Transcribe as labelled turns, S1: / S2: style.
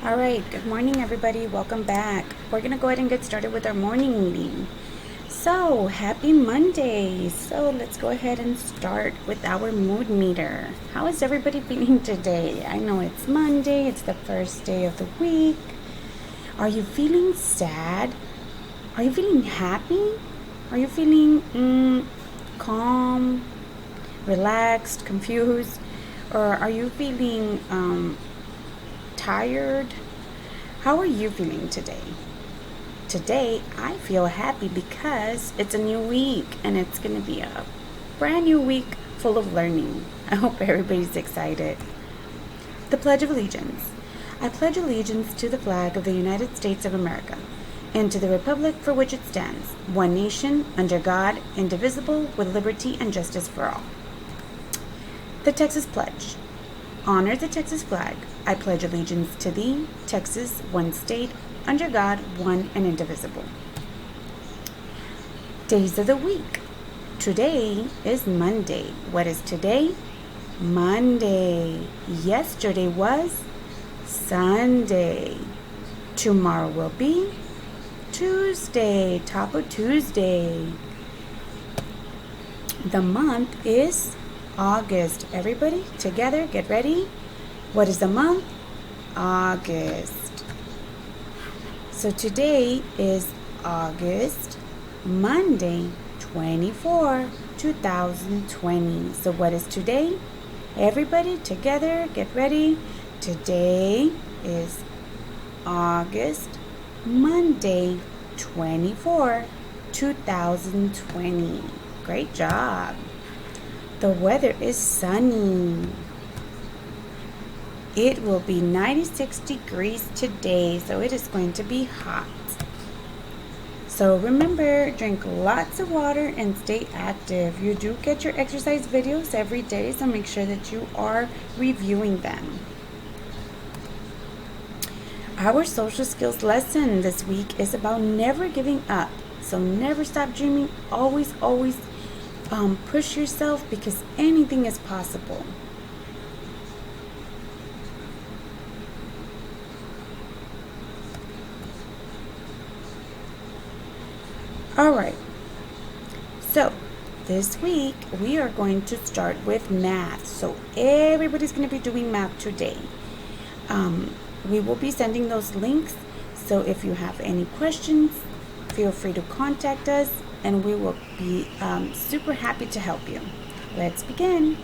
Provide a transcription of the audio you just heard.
S1: All right, good morning, everybody. Welcome back. We're going to go ahead and get started with our morning meeting. So, happy Monday. So, let's go ahead and start with our mood meter. How is everybody feeling today? I know it's Monday, it's the first day of the week. Are you feeling sad? Are you feeling happy? Are you feeling calm, relaxed, confused? Or are you feeling tired? How are you feeling today? Today, I feel happy because it's a new week and it's going to be a brand new week full of learning. I hope everybody's excited. The Pledge of Allegiance. I pledge allegiance to the flag of the United States of America and to the republic for which it stands, one nation, under God, indivisible, with liberty and justice for all. The Texas Pledge. Honor the Texas flag. I pledge allegiance to thee, Texas, one state, under God, one and indivisible. Days of the week. Today is Monday. What is today? Monday. Yesterday was Sunday. Tomorrow will be Tuesday, Taco Tuesday. The month is August. Everybody together, get ready. What is the month? August. So today is August, Monday, 24, 2020. So what is today? Everybody together, get ready. Today is August, Monday, 24, 2020. Great job. The weather is sunny. It will be 96 degrees today, so it is going to be hot. So remember, drink lots of water and stay active. You do get your exercise videos every day, so make sure that you are reviewing them. Our social skills lesson this week is about never giving up. So never stop dreaming. Always push yourself because anything is possible. All right. So this week we are going to start with math. So everybody's going to be doing math today. We will be sending those links. So if you have any questions, feel free to contact us and we will be super happy to help you. Let's begin.